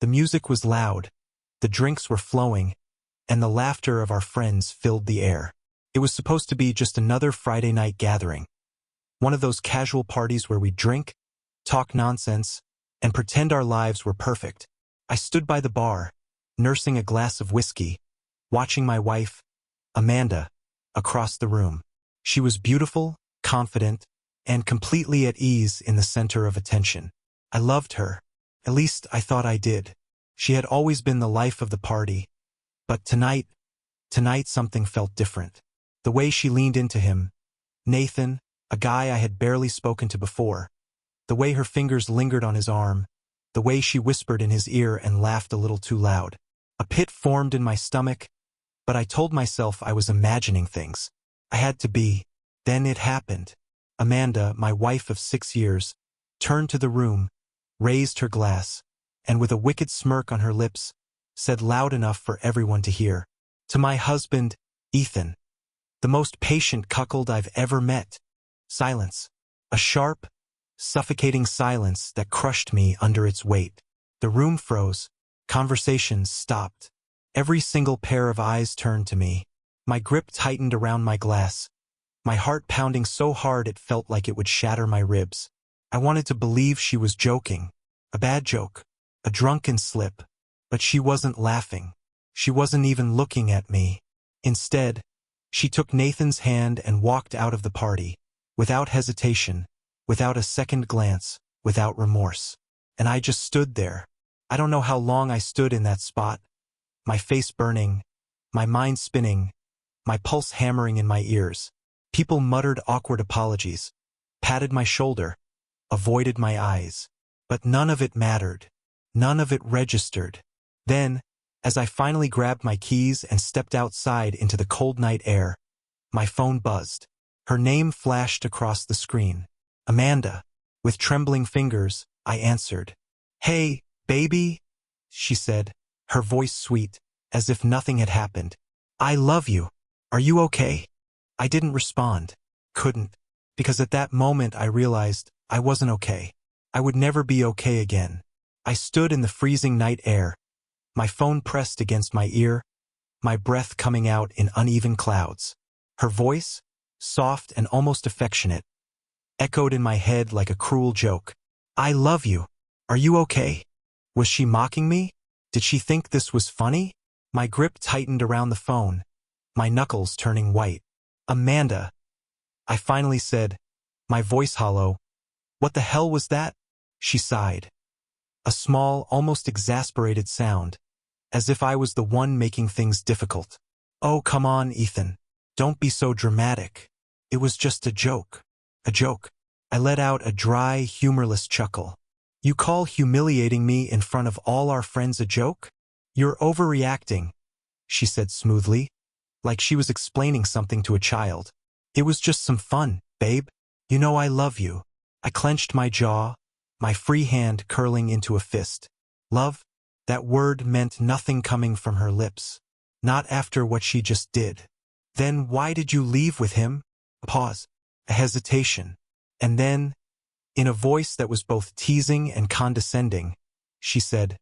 The music was loud, the drinks were flowing, and the laughter of our friends filled the air. It was supposed to be just another Friday night gathering. One of those casual parties where we drink, talk nonsense, and pretend our lives were perfect. I stood by the bar, nursing a glass of whiskey, watching my wife, Amanda, across the room. She was beautiful, confident, and completely at ease in the center of attention. I loved her. At least I thought I did. She had always been the life of the party. But tonight something felt different. The way she leaned into him, Nathan, a guy I had barely spoken to before, the way her fingers lingered on his arm, the way she whispered in his ear and laughed a little too loud. A pit formed in my stomach, but I told myself I was imagining things. I had to be. Then it happened. Amanda, my wife of 6 years, turned to the room, raised her glass, and with a wicked smirk on her lips, said loud enough for everyone to hear, "To my husband, Ethan." The most patient cuckold I've ever met. Silence. A sharp, suffocating silence that crushed me under its weight. The room froze. Conversations stopped. Every single pair of eyes turned to me. My grip tightened around my glass, my heart pounding so hard it felt like it would shatter my ribs. I wanted to believe she was joking. A bad joke. A drunken slip. But she wasn't laughing. She wasn't even looking at me. Instead, she took Nathan's hand and walked out of the party, without hesitation, without a second glance, without remorse. And I just stood there. I don't know how long I stood in that spot, my face burning, my mind spinning, my pulse hammering in my ears. People muttered awkward apologies, patted my shoulder, avoided my eyes. But none of it mattered. None of it registered. Then, as I finally grabbed my keys and stepped outside into the cold night air, my phone buzzed. Her name flashed across the screen. Amanda. With trembling fingers, I answered. "Hey, baby," she said, her voice sweet, as if nothing had happened. "I love you. Are you okay?" I didn't respond. Couldn't. Because at that moment I realized I wasn't okay. I would never be okay again. I stood in the freezing night air, my phone pressed against my ear, my breath coming out in uneven clouds. Her voice, soft and almost affectionate, echoed in my head like a cruel joke. "I love you. Are you okay?" Was she mocking me? Did she think this was funny? My grip tightened around the phone, my knuckles turning white. "Amanda," I finally said, my voice hollow. "What the hell was that?" She sighed. A small, almost exasperated sound, as if I was the one making things difficult. "Oh, come on, Ethan. Don't be so dramatic. It was just a joke." A joke. I let out a dry, humorless chuckle. "You call humiliating me in front of all our friends a joke? You're overreacting," she said smoothly, like she was explaining something to a child. "It was just some fun, babe. You know I love you." I clenched my jaw, my free hand curling into a fist. Love? That word meant nothing coming from her lips. Not after what she just did. "Then why did you leave with him?" A pause. A hesitation. And then, in a voice that was both teasing and condescending, she said,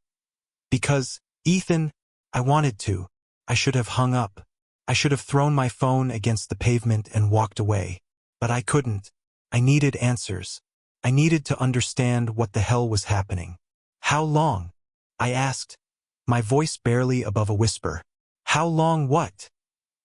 "Because, Ethan, I wanted to. I should have hung up. I should have thrown my phone against the pavement and walked away. But I couldn't. I needed answers. I needed to understand what the hell was happening." "How long?" I asked, my voice barely above a whisper. "How long what?"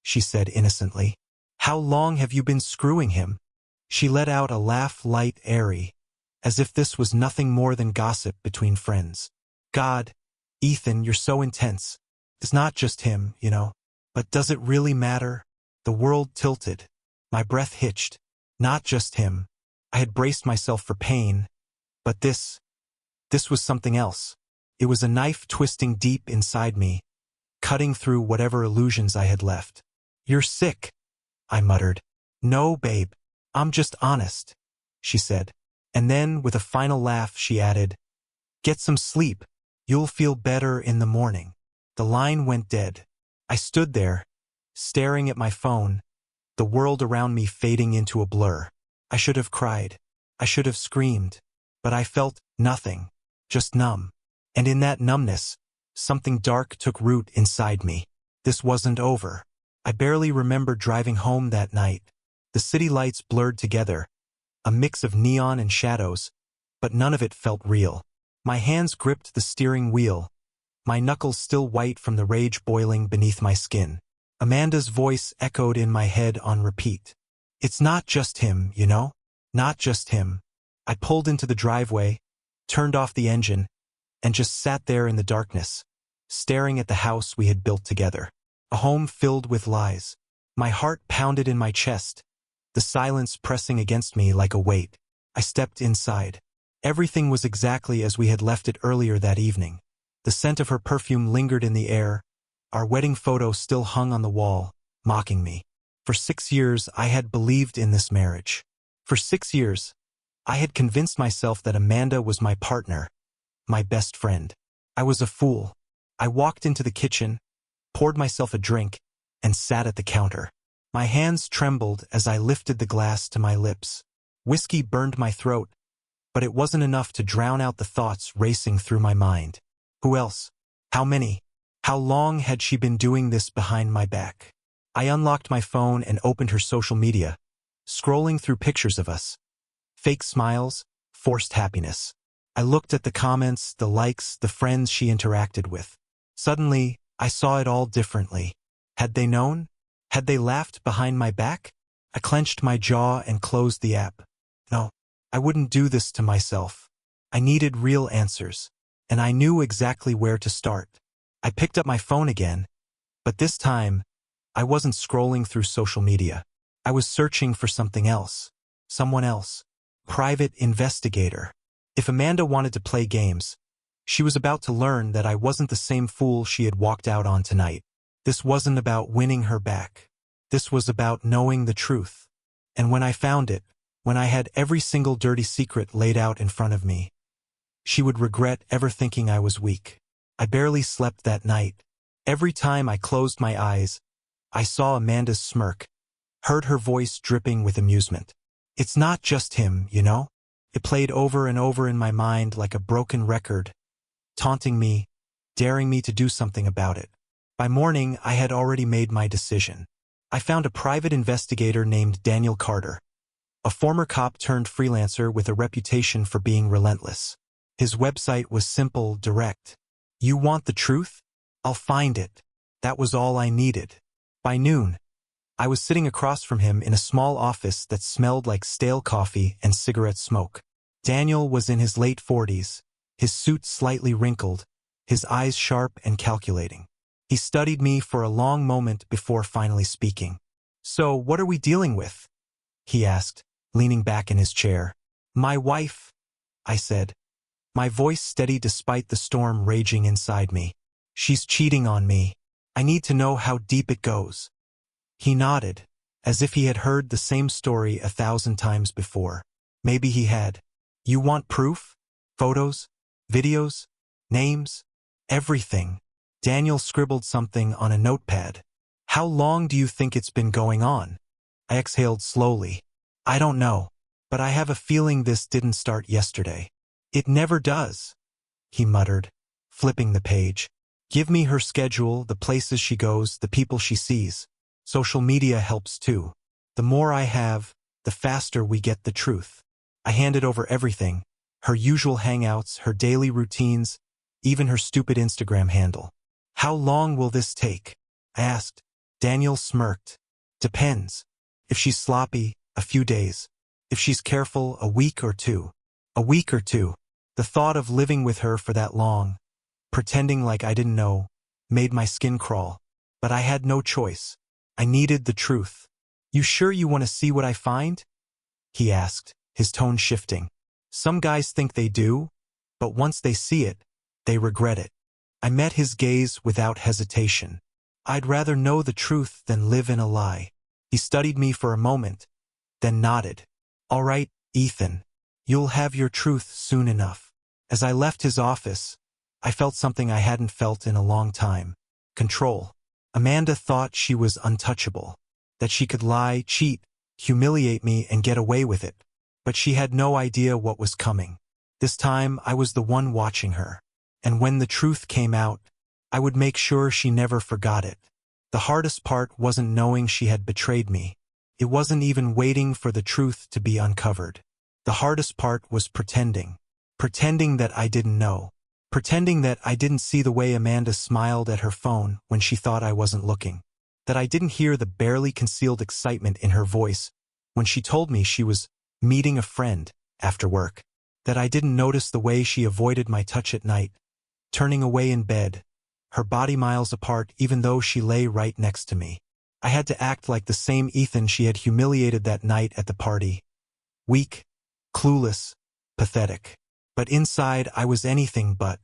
she said innocently. "How long have you been screwing him?" She let out a laugh light, airy, as if this was nothing more than gossip between friends. "God, Ethan, you're so intense. It's not just him, you know. But does it really matter?" The world tilted. My breath hitched. Not just him. I had braced myself for pain. But this was something else. It was a knife twisting deep inside me, cutting through whatever illusions I had left. "You're sick," I muttered. "No, babe. I'm just honest," she said. And then, with a final laugh, she added, "Get some sleep. You'll feel better in the morning." The line went dead. I stood there, staring at my phone, the world around me fading into a blur. I should have cried. I should have screamed. But I felt nothing. Just numb. And in that numbness, something dark took root inside me. This wasn't over. I barely remember driving home that night. The city lights blurred together, a mix of neon and shadows, but none of it felt real. My hands gripped the steering wheel, my knuckles still white from the rage boiling beneath my skin. Amanda's voice echoed in my head on repeat. It's not just him, you know? Not just him. I pulled into the driveway, turned off the engine, and just sat there in the darkness, staring at the house we had built together. A home filled with lies. My heart pounded in my chest, the silence pressing against me like a weight. I stepped inside. Everything was exactly as we had left it earlier that evening. The scent of her perfume lingered in the air. Our wedding photo still hung on the wall, mocking me. For 6 years, I had believed in this marriage. For 6 years, I had convinced myself that Amanda was my partner, my best friend. I was a fool. I walked into the kitchen, poured myself a drink, and sat at the counter. My hands trembled as I lifted the glass to my lips. Whiskey burned my throat, but it wasn't enough to drown out the thoughts racing through my mind. Who else? How many? How long had she been doing this behind my back? I unlocked my phone and opened her social media, scrolling through pictures of us. Fake smiles, forced happiness. I looked at the comments, the likes, the friends she interacted with. Suddenly, I saw it all differently. Had they known? Had they laughed behind my back? I clenched my jaw and closed the app. No, I wouldn't do this to myself. I needed real answers, and I knew exactly where to start. I picked up my phone again, but this time, I wasn't scrolling through social media. I was searching for something else. Someone else. Private investigator. If Amanda wanted to play games, she was about to learn that I wasn't the same fool she had walked out on tonight. This wasn't about winning her back. This was about knowing the truth. And when I found it, when I had every single dirty secret laid out in front of me, she would regret ever thinking I was weak. I barely slept that night. Every time I closed my eyes, I saw Amanda's smirk, heard her voice dripping with amusement. It's not just him, you know? It played over and over in my mind like a broken record, taunting me, daring me to do something about it. By morning, I had already made my decision. I found a private investigator named Daniel Carter, a former cop turned freelancer with a reputation for being relentless. His website was simple, direct. You want the truth? I'll find it. That was all I needed. By noon, I was sitting across from him in a small office that smelled like stale coffee and cigarette smoke. Daniel was in his late 40s, his suit slightly wrinkled, his eyes sharp and calculating. He studied me for a long moment before finally speaking. So, what are we dealing with? He asked, leaning back in his chair. My wife, I said, my voice steady despite the storm raging inside me. She's cheating on me. I need to know how deep it goes. He nodded, as if he had heard the same story 1,000 times before. Maybe he had. You want proof? Photos? Videos? Names? Everything. Daniel scribbled something on a notepad. How long do you think it's been going on? I exhaled slowly. I don't know, but I have a feeling this didn't start yesterday. It never does, he muttered, flipping the page. Give me her schedule, the places she goes, the people she sees. Social media helps too. The more I have, the faster we get the truth. I handed over everything, her usual hangouts, her daily routines, even her stupid Instagram handle. How long will this take? I asked. Daniel smirked. Depends. If she's sloppy, a few days. If she's careful, a week or two. A week or two. The thought of living with her for that long, pretending like I didn't know, made my skin crawl. But I had no choice. I needed the truth. You sure you want to see what I find? He asked, his tone shifting. Some guys think they do, but once they see it, they regret it. I met his gaze without hesitation. I'd rather know the truth than live in a lie. He studied me for a moment, then nodded. All right, Ethan. You'll have your truth soon enough. As I left his office, I felt something I hadn't felt in a long time. Control. Amanda thought she was untouchable, that she could lie, cheat, humiliate me and get away with it. But she had no idea what was coming. This time I was the one watching her. And when the truth came out, I would make sure she never forgot it. The hardest part wasn't knowing she had betrayed me. It wasn't even waiting for the truth to be uncovered. The hardest part was pretending. Pretending that I didn't know. Pretending that I didn't see the way Amanda smiled at her phone when she thought I wasn't looking. That I didn't hear the barely concealed excitement in her voice when she told me she was meeting a friend after work. That I didn't notice the way she avoided my touch at night, turning away in bed, her body miles apart even though she lay right next to me. I had to act like the same Ethan she had humiliated that night at the party. Weak, clueless, pathetic. But inside I was anything but.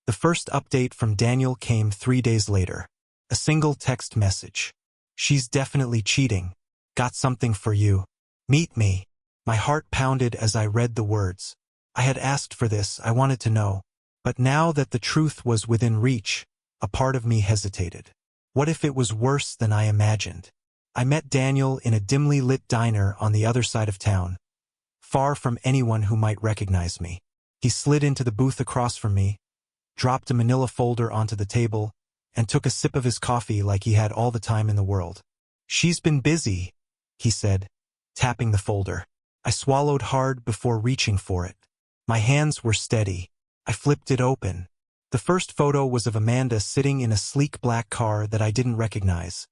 The first update from Daniel came 3 days later. A single text message. She's definitely cheating. Got something for you. Meet me. My heart pounded as I read the words. I had asked for this, I wanted to know. But now that the truth was within reach, a part of me hesitated. What if it was worse than I imagined? I met Daniel in a dimly lit diner on the other side of town, far from anyone who might recognize me. He slid into the booth across from me, dropped a manila folder onto the table, and took a sip of his coffee like he had all the time in the world. She's been busy, he said, tapping the folder. I swallowed hard before reaching for it. My hands were steady. I flipped it open. The first photo was of Amanda sitting in a sleek black car that I didn't recognize,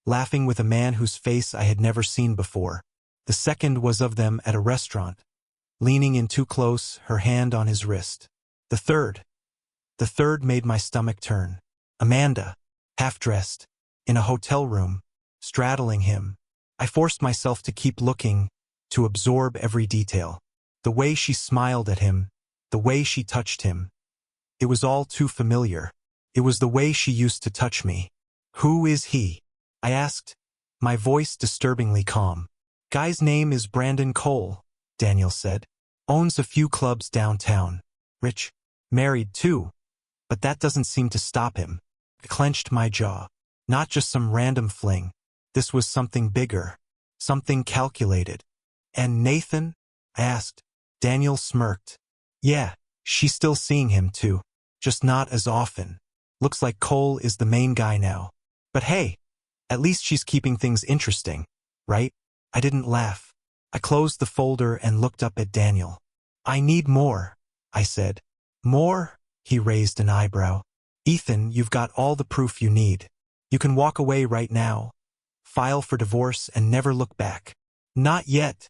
laughing with a man whose face I had never seen before. The second was of them at a restaurant, leaning in too close, her hand on his wrist. The third made my stomach turn. Amanda, half-dressed, in a hotel room, straddling him. I forced myself to keep looking, to absorb every detail. The way she smiled at him, the way she touched him. It was all too familiar. It was the way she used to touch me. Who is he? I asked, my voice disturbingly calm. Guy's name is Brandon Cole, Daniel said. Owns a few clubs downtown. Rich. Married too. But that doesn't seem to stop him. I clenched my jaw. Not just some random fling. This was something bigger. Something calculated. And Nathan? I asked. Daniel smirked. Yeah, she's still seeing him too. Just not as often. Looks like Cole is the main guy now. But hey, at least she's keeping things interesting, right? I didn't laugh. I closed the folder and looked up at Daniel. I need more, I said. More? He raised an eyebrow. Ethan, you've got all the proof you need. You can walk away right now. File for divorce and never look back. Not yet,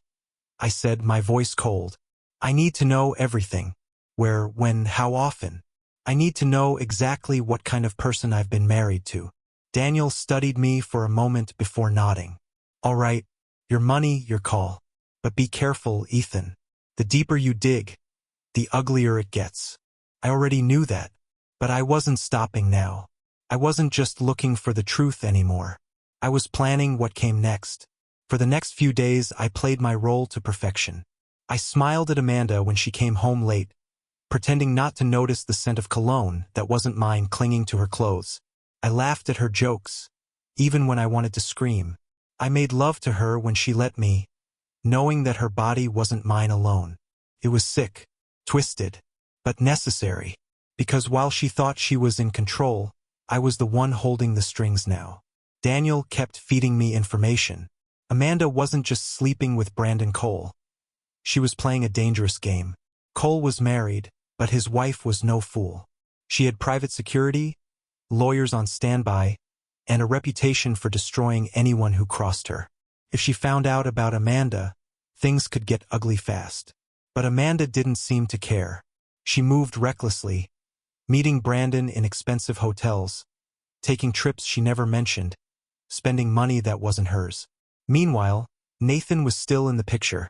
I said, my voice cold. I need to know everything. Where, when, how often. I need to know exactly what kind of person I've been married to. Daniel studied me for a moment before nodding. All right, your money, your call. But be careful, Ethan. The deeper you dig, the uglier it gets. I already knew that, but I wasn't stopping now. I wasn't just looking for the truth anymore. I was planning what came next. For the next few days, I played my role to perfection. I smiled at Amanda when she came home late, pretending not to notice the scent of cologne that wasn't mine clinging to her clothes. I laughed at her jokes, even when I wanted to scream. I made love to her when she let me, knowing that her body wasn't mine alone. It was sick, twisted, but necessary, because while she thought she was in control, I was the one holding the strings now. Daniel kept feeding me information. Amanda wasn't just sleeping with Brandon Cole. She was playing a dangerous game. Cole was married, but his wife was no fool. She had private security, lawyers on standby, and a reputation for destroying anyone who crossed her. If she found out about Amanda, things could get ugly fast. But Amanda didn't seem to care. She moved recklessly, meeting Brandon in expensive hotels, taking trips she never mentioned, spending money that wasn't hers. Meanwhile, Nathan was still in the picture,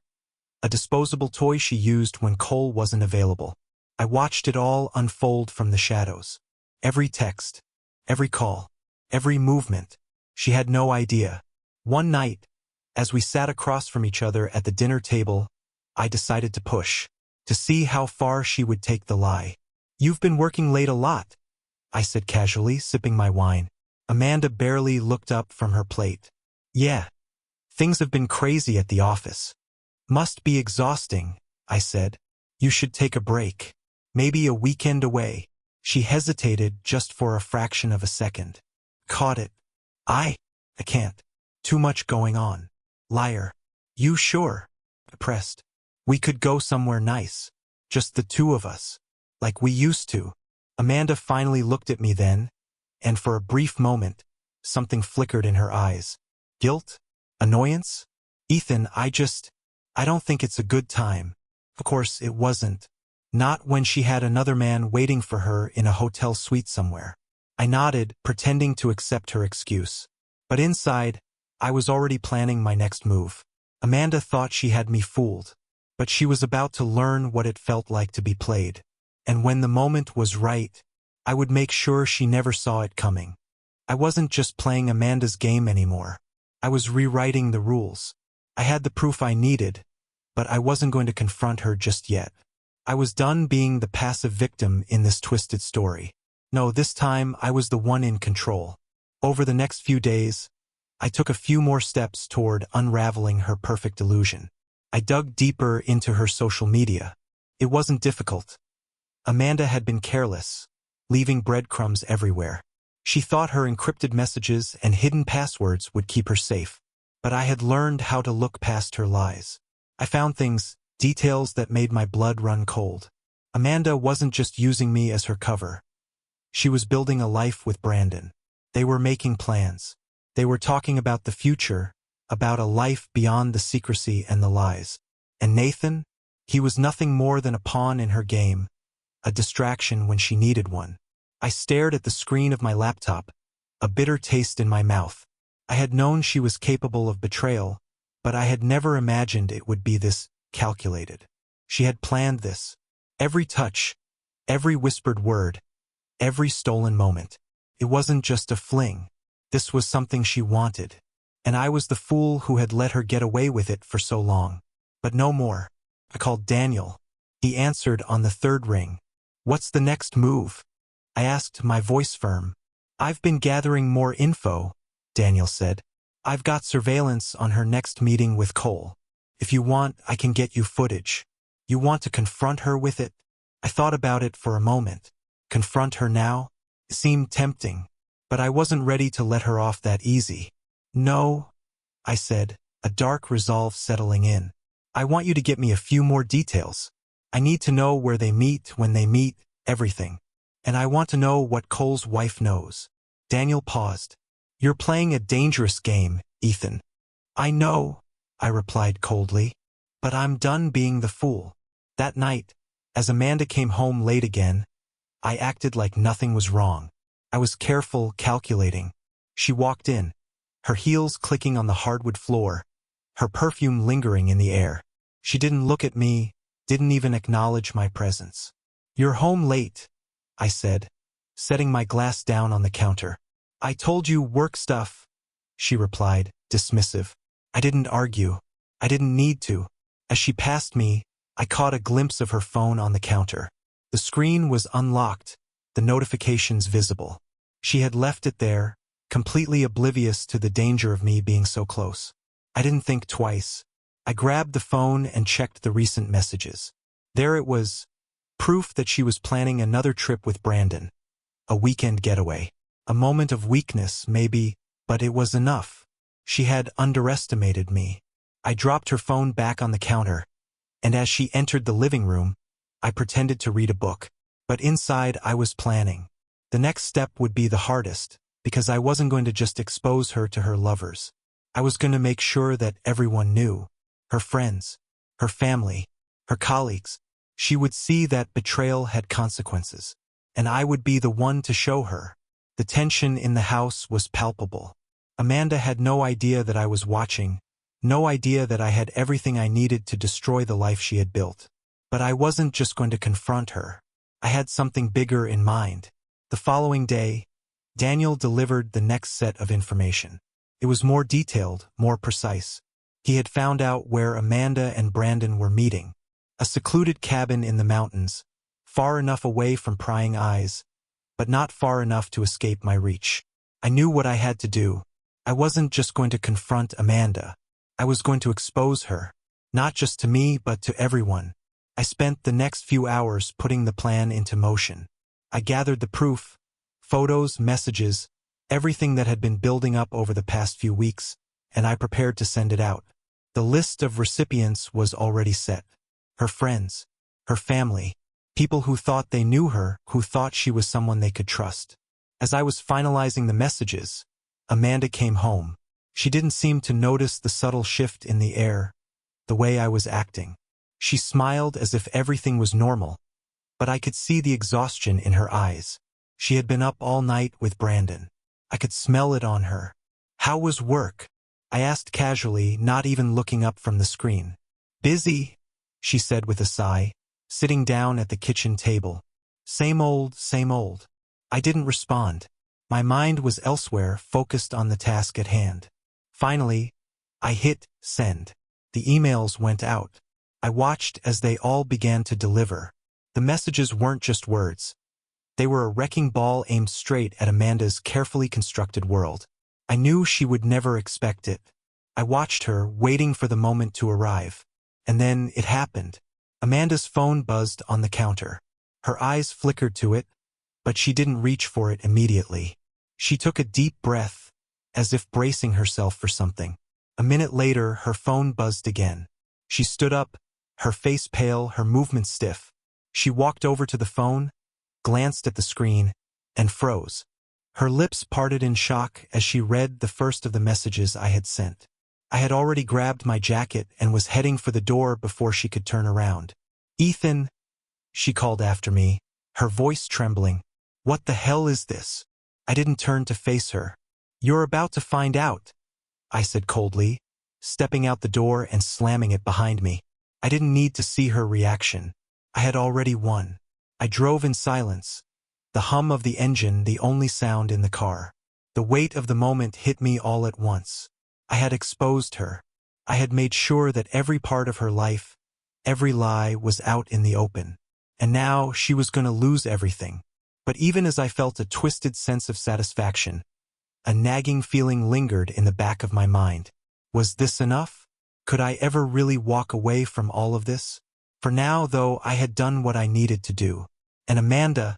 a disposable toy she used when Cole wasn't available. I watched it all unfold from the shadows. Every text, every call, every movement. She had no idea. One night, as we sat across from each other at the dinner table, I decided to push, to see how far she would take the lie. You've been working late a lot, I said casually, sipping my wine. Amanda barely looked up from her plate. Yeah. Things have been crazy at the office. Must be exhausting, I said. You should take a break. Maybe a weekend away. She hesitated just for a fraction of a second. Caught it. I can't. Too much going on. Liar. You sure? Pressed. We could go somewhere nice. Just the two of us. Like we used to. Amanda finally looked at me then, and for a brief moment, something flickered in her eyes. Guilt? Annoyance? Ethan, I don't think it's a good time. Of course, it wasn't. Not when she had another man waiting for her in a hotel suite somewhere. I nodded, pretending to accept her excuse. But inside, I was already planning my next move. Amanda thought she had me fooled, but she was about to learn what it felt like to be played. And when the moment was right, I would make sure she never saw it coming. I wasn't just playing Amanda's game anymore. I was rewriting the rules. I had the proof I needed, but I wasn't going to confront her just yet. I was done being the passive victim in this twisted story. No, this time I was the one in control. Over the next few days, I took a few more steps toward unraveling her perfect illusion. I dug deeper into her social media. It wasn't difficult. Amanda had been careless, leaving breadcrumbs everywhere. She thought her encrypted messages and hidden passwords would keep her safe. But I had learned how to look past her lies. I found things, details that made my blood run cold. Amanda wasn't just using me as her cover. She was building a life with Brandon. They were making plans. They were talking about the future, about a life beyond the secrecy and the lies. And Nathan? He was nothing more than a pawn in her game, a distraction when she needed one. I stared at the screen of my laptop, a bitter taste in my mouth. I had known she was capable of betrayal, but I had never imagined it would be this calculated. She had planned this. Every touch, every whispered word, every stolen moment. It wasn't just a fling. This was something she wanted. And I was the fool who had let her get away with it for so long. But no more. I called Daniel. He answered on the third ring. What's the next move? I asked, my voice firm. I've been gathering more info, Daniel said. I've got surveillance on her next meeting with Cole. If you want, I can get you footage. You want to confront her with it? I thought about it for a moment. Confront her now? It seemed tempting, but I wasn't ready to let her off that easy. No, I said, a dark resolve settling in. I want you to get me a few more details. I need to know where they meet, when they meet, everything. And I want to know what Cole's wife knows. Daniel paused. You're playing a dangerous game, Ethan. I know, I replied coldly, but I'm done being the fool. That night, as Amanda came home late again, I acted like nothing was wrong. I was careful, calculating. She walked in, her heels clicking on the hardwood floor, her perfume lingering in the air. She didn't look at me, didn't even acknowledge my presence. You're home late, I said, setting my glass down on the counter. I told you work stuff, she replied, dismissive. I didn't argue. I didn't need to. As she passed me, I caught a glimpse of her phone on the counter. The screen was unlocked, the notifications visible. She had left it there, completely oblivious to the danger of me being so close. I didn't think twice. I grabbed the phone and checked the recent messages. There it was, proof that she was planning another trip with Brandon. A weekend getaway. A moment of weakness, maybe, but it was enough. She had underestimated me. I dropped her phone back on the counter, and as she entered the living room, I pretended to read a book. But inside I was planning. The next step would be the hardest, because I wasn't going to just expose her to her lovers. I was going to make sure that everyone knew. Her friends, her family, her colleagues. She would see that betrayal had consequences, and I would be the one to show her. The tension in the house was palpable. Amanda had no idea that I was watching, no idea that I had everything I needed to destroy the life she had built. But I wasn't just going to confront her. I had something bigger in mind. The following day, Daniel delivered the next set of information. It was more detailed, more precise. He had found out where Amanda and Brandon were meeting. A secluded cabin in the mountains, far enough away from prying eyes, but not far enough to escape my reach. I knew what I had to do. I wasn't just going to confront Amanda. I was going to expose her, not just to me but to everyone. I spent the next few hours putting the plan into motion. I gathered the proof, photos, messages, everything that had been building up over the past few weeks, and I prepared to send it out. The list of recipients was already set. Her friends, her family, people who thought they knew her, who thought she was someone they could trust. As I was finalizing the messages, Amanda came home. She didn't seem to notice the subtle shift in the air, the way I was acting. She smiled as if everything was normal, but I could see the exhaustion in her eyes. She had been up all night with Brandon. I could smell it on her. How was work? I asked casually, not even looking up from the screen. Busy, she said with a sigh, sitting down at the kitchen table. Same old, same old. I didn't respond. My mind was elsewhere, focused on the task at hand. Finally, I hit send. The emails went out. I watched as they all began to deliver. The messages weren't just words. They were a wrecking ball aimed straight at Amanda's carefully constructed world. I knew she would never expect it. I watched her, waiting for the moment to arrive. And then it happened. Amanda's phone buzzed on the counter. Her eyes flickered to it, but she didn't reach for it immediately. She took a deep breath, as if bracing herself for something. A minute later, her phone buzzed again. She stood up, her face pale, her movements stiff. She walked over to the phone, glanced at the screen, and froze. Her lips parted in shock as she read the first of the messages I had sent. I had already grabbed my jacket and was heading for the door before she could turn around. Ethan, she called after me, her voice trembling. What the hell is this? I didn't turn to face her. You're about to find out, I said coldly, stepping out the door and slamming it behind me. I didn't need to see her reaction. I had already won. I drove in silence, the hum of the engine the only sound in the car. The weight of the moment hit me all at once. I had exposed her. I had made sure that every part of her life, every lie was out in the open. And now she was going to lose everything. But even as I felt a twisted sense of satisfaction, a nagging feeling lingered in the back of my mind. Was this enough? Could I ever really walk away from all of this? For now, though, I had done what I needed to do. And Amanda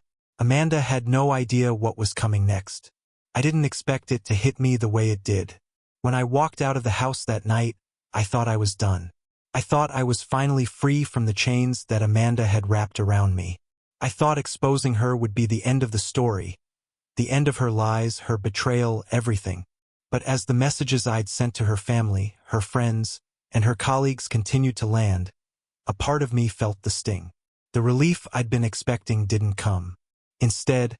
had no idea what was coming next. I didn't expect it to hit me the way it did. When I walked out of the house that night, I thought I was done. I thought I was finally free from the chains that Amanda had wrapped around me. I thought exposing her would be the end of the story, the end of her lies, her betrayal, everything. But as the messages I'd sent to her family, her friends, and her colleagues continued to land, a part of me felt the sting. The relief I'd been expecting didn't come. Instead,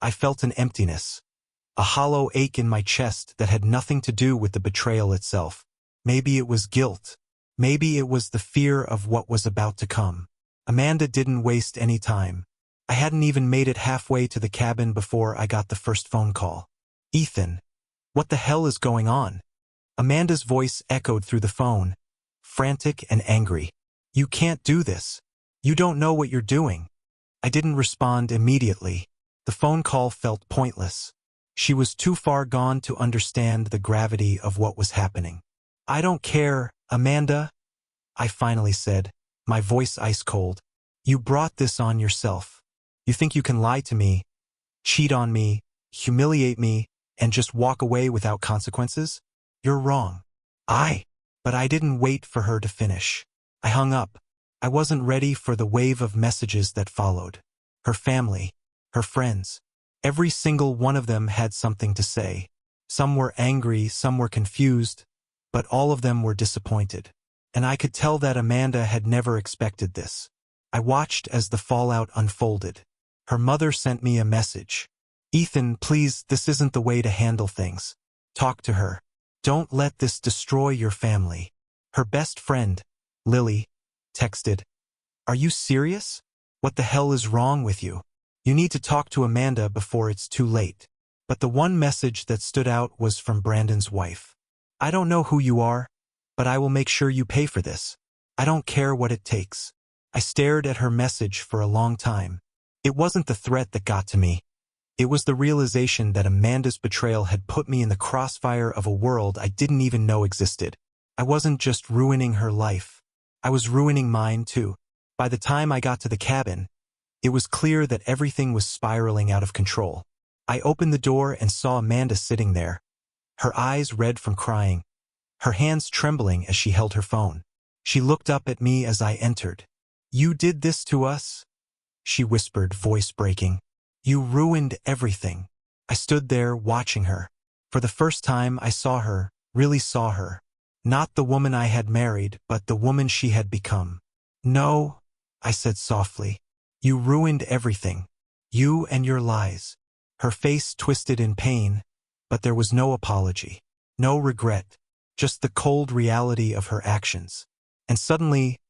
I felt an emptiness, a hollow ache in my chest that had nothing to do with the betrayal itself. Maybe it was guilt. Maybe it was the fear of what was about to come. Amanda didn't waste any time. I hadn't even made it halfway to the cabin before I got the first phone call. Ethan, what the hell is going on? Amanda's voice echoed through the phone, frantic and angry. You can't do this. You don't know what you're doing. I didn't respond immediately. The phone call felt pointless. She was too far gone to understand the gravity of what was happening. I don't care, Amanda, I finally said, my voice ice cold. You brought this on yourself. You think you can lie to me, cheat on me, humiliate me, and just walk away without consequences? You're wrong. But I didn't wait for her to finish. I hung up. I wasn't ready for the wave of messages that followed. Her family, her friends, every single one of them had something to say. Some were angry, some were confused, but all of them were disappointed. And I could tell that Amanda had never expected this. I watched as the fallout unfolded. Her mother sent me a message. Ethan, please, this isn't the way to handle things. Talk to her. Don't let this destroy your family. Her best friend, Lily, texted, Are you serious? What the hell is wrong with you? You need to talk to Amanda before it's too late. But the one message that stood out was from Brandon's wife. I don't know who you are, but I will make sure you pay for this. I don't care what it takes. I stared at her message for a long time. It wasn't the threat that got to me. It was the realization that Amanda's betrayal had put me in the crossfire of a world I didn't even know existed. I wasn't just ruining her life. I was ruining mine too. By the time I got to the cabin, It was clear that everything was spiraling out of control. I opened the door and saw Amanda sitting there, her eyes red from crying, her hands trembling as she held her phone. She looked up at me as I entered. "You did this to us?" she whispered, voice breaking. "You ruined everything." I stood there watching her. For the first time I saw her, really saw her. Not the woman I had married, but the woman she had become. "No," I said softly. "You ruined everything. You and your lies." Her face twisted in pain, but there was no apology, no regret, just the cold reality of her actions. And suddenly,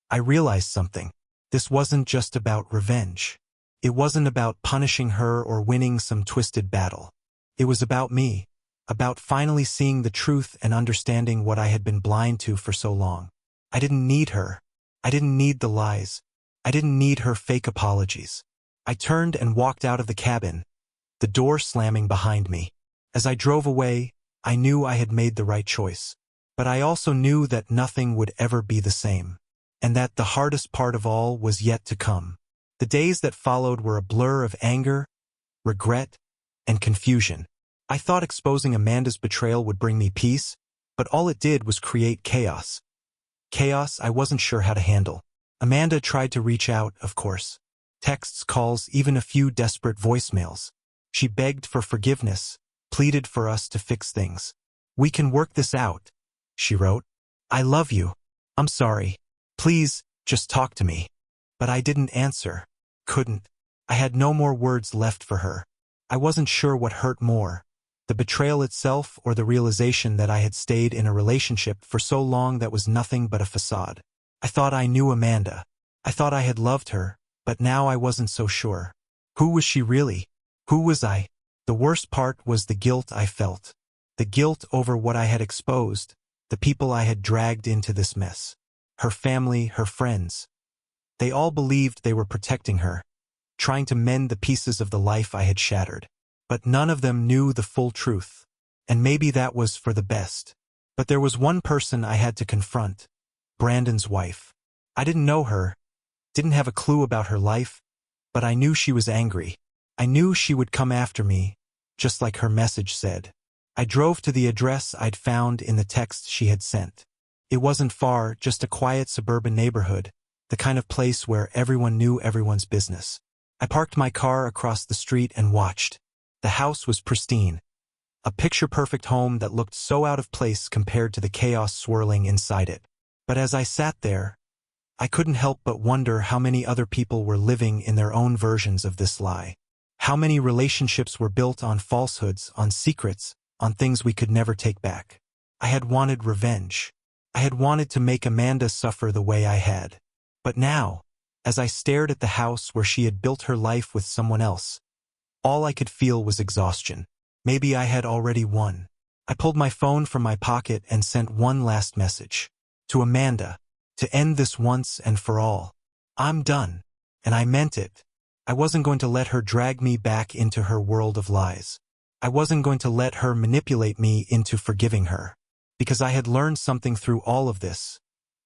I realized something. This wasn't just about revenge. It wasn't about punishing her or winning some twisted battle. It was about me, about finally seeing the truth and understanding what I had been blind to for so long. I didn't need her. I didn't need the lies. I didn't need her fake apologies. I turned and walked out of the cabin, the door slamming behind me. As I drove away, I knew I had made the right choice. But I also knew that nothing would ever be the same, and that the hardest part of all was yet to come. The days that followed were a blur of anger, regret, and confusion. I thought exposing Amanda's betrayal would bring me peace, but all it did was create chaos. Chaos I wasn't sure how to handle. Amanda tried to reach out, of course. Texts, calls, even a few desperate voicemails. She begged for forgiveness, pleaded for us to fix things. "We can work this out," she wrote. "I love you. I'm sorry. Please, just talk to me." But I didn't answer. Couldn't. I had no more words left for her. I wasn't sure what hurt more, the betrayal itself or the realization that I had stayed in a relationship for so long that was nothing but a facade. I thought I knew Amanda. I thought I had loved her, but now I wasn't so sure. Who was she really? Who was I? The worst part was the guilt I felt. The guilt over what I had exposed, the people I had dragged into this mess. Her family, her friends. They all believed they were protecting her, trying to mend the pieces of the life I had shattered. But none of them knew the full truth. And maybe that was for the best. But there was one person I had to confront. Brandon's wife. I didn't know her, didn't have a clue about her life, but I knew she was angry. I knew she would come after me, just like her message said. I drove to the address I'd found in the text she had sent. It wasn't far, just a quiet suburban neighborhood, the kind of place where everyone knew everyone's business. I parked my car across the street and watched. The house was pristine. A picture-perfect home that looked so out of place compared to the chaos swirling inside it. But as I sat there, I couldn't help but wonder how many other people were living in their own versions of this lie. How many relationships were built on falsehoods, on secrets, on things we could never take back. I had wanted revenge. I had wanted to make Amanda suffer the way I had. But now, as I stared at the house where she had built her life with someone else, all I could feel was exhaustion. Maybe I had already won. I pulled my phone from my pocket and sent one last message. To Amanda, to end this once and for all. I'm done. And I meant it. I wasn't going to let her drag me back into her world of lies. I wasn't going to let her manipulate me into forgiving her. Because I had learned something through all of this.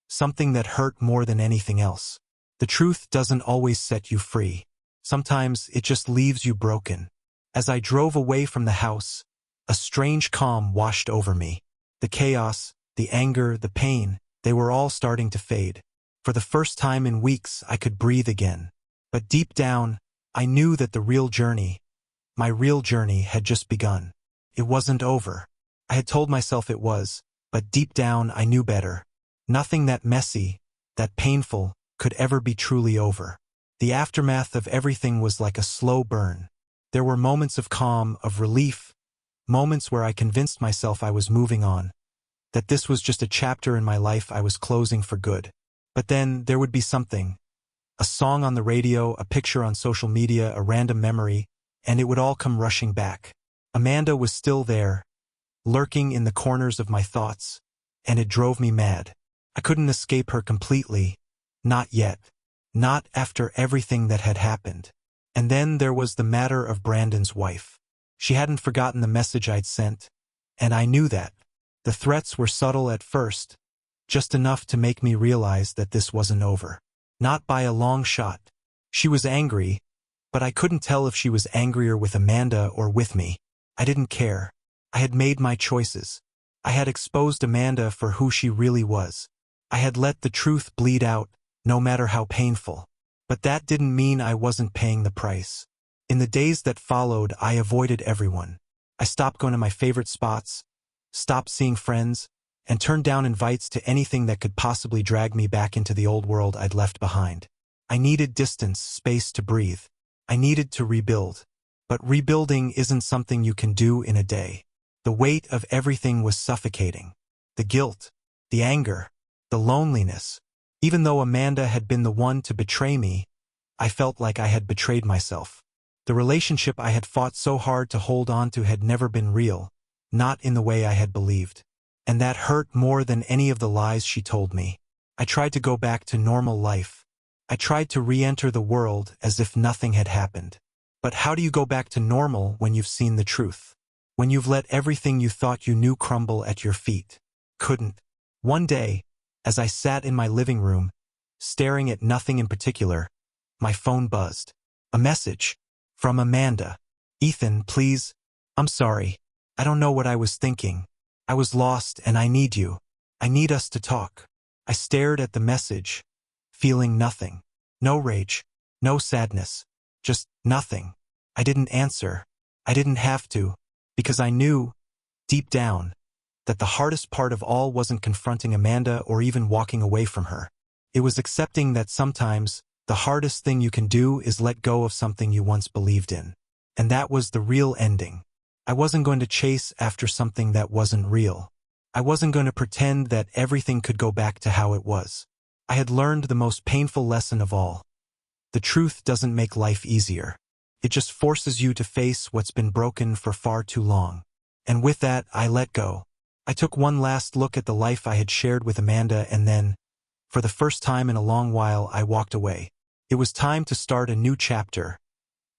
Something that hurt more than anything else. The truth doesn't always set you free. Sometimes it just leaves you broken. As I drove away from the house, a strange calm washed over me. The chaos, the anger, the pain, they were all starting to fade. For the first time in weeks, I could breathe again. But deep down, I knew that the real journey, my real journey, had just begun. It wasn't over. I had told myself it was, but deep down I knew better. Nothing that messy, that painful, could ever be truly over. The aftermath of everything was like a slow burn. There were moments of calm, of relief, moments where I convinced myself I was moving on, that this was just a chapter in my life I was closing for good. But then there would be something, a song on the radio, a picture on social media, a random memory, and it would all come rushing back. Amanda was still there, lurking in the corners of my thoughts, and it drove me mad. I couldn't escape her completely, not yet, not after everything that had happened. And then there was the matter of Brandon's wife. She hadn't forgotten the message I'd sent, and I knew that. The threats were subtle at first, just enough to make me realize that this wasn't over. Not by a long shot. She was angry, but I couldn't tell if she was angrier with Amanda or with me. I didn't care. I had made my choices. I had exposed Amanda for who she really was. I had let the truth bleed out, no matter how painful. But that didn't mean I wasn't paying the price. In the days that followed, I avoided everyone. I stopped going to my favorite spots, stopped seeing friends, and turned down invites to anything that could possibly drag me back into the old world I'd left behind. I needed distance, space to breathe. I needed to rebuild. But rebuilding isn't something you can do in a day. The weight of everything was suffocating. The guilt, the anger, the loneliness. Even though Amanda had been the one to betray me, I felt like I had betrayed myself. The relationship I had fought so hard to hold on to had never been real, not in the way I had believed. And that hurt more than any of the lies she told me. I tried to go back to normal life. I tried to re-enter the world as if nothing had happened. But how do you go back to normal when you've seen the truth? When you've let everything you thought you knew crumble at your feet? Couldn't. One day, as I sat in my living room, staring at nothing in particular, my phone buzzed. A message. From Amanda. "Ethan, please. I'm sorry. I don't know what I was thinking. I was lost and I need you. I need us to talk." I stared at the message, feeling nothing. No rage. No sadness. Just nothing. I didn't answer. I didn't have to, because I knew, deep down, that the hardest part of all wasn't confronting Amanda or even walking away from her. It was accepting that sometimes the hardest thing you can do is let go of something you once believed in. And that was the real ending. I wasn't going to chase after something that wasn't real. I wasn't going to pretend that everything could go back to how it was. I had learned the most painful lesson of all. The truth doesn't make life easier. It just forces you to face what's been broken for far too long. And with that, I let go. I took one last look at the life I had shared with Amanda and then, for the first time in a long while, I walked away. It was time to start a new chapter.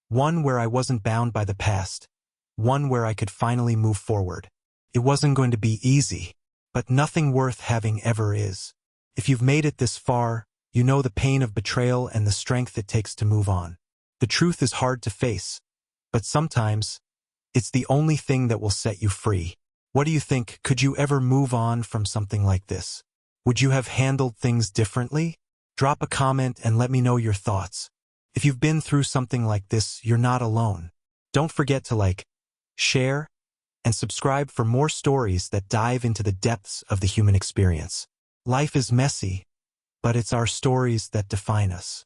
One where I wasn't bound by the past. One where I could finally move forward. It wasn't going to be easy, but nothing worth having ever is. If you've made it this far, you know the pain of betrayal and the strength it takes to move on. The truth is hard to face, but sometimes, it's the only thing that will set you free. What do you think? Could you ever move on from something like this? Would you have handled things differently? Drop a comment and let me know your thoughts. If you've been through something like this, you're not alone. Don't forget to like, share, and subscribe for more stories that dive into the depths of the human experience. Life is messy, but it's our stories that define us.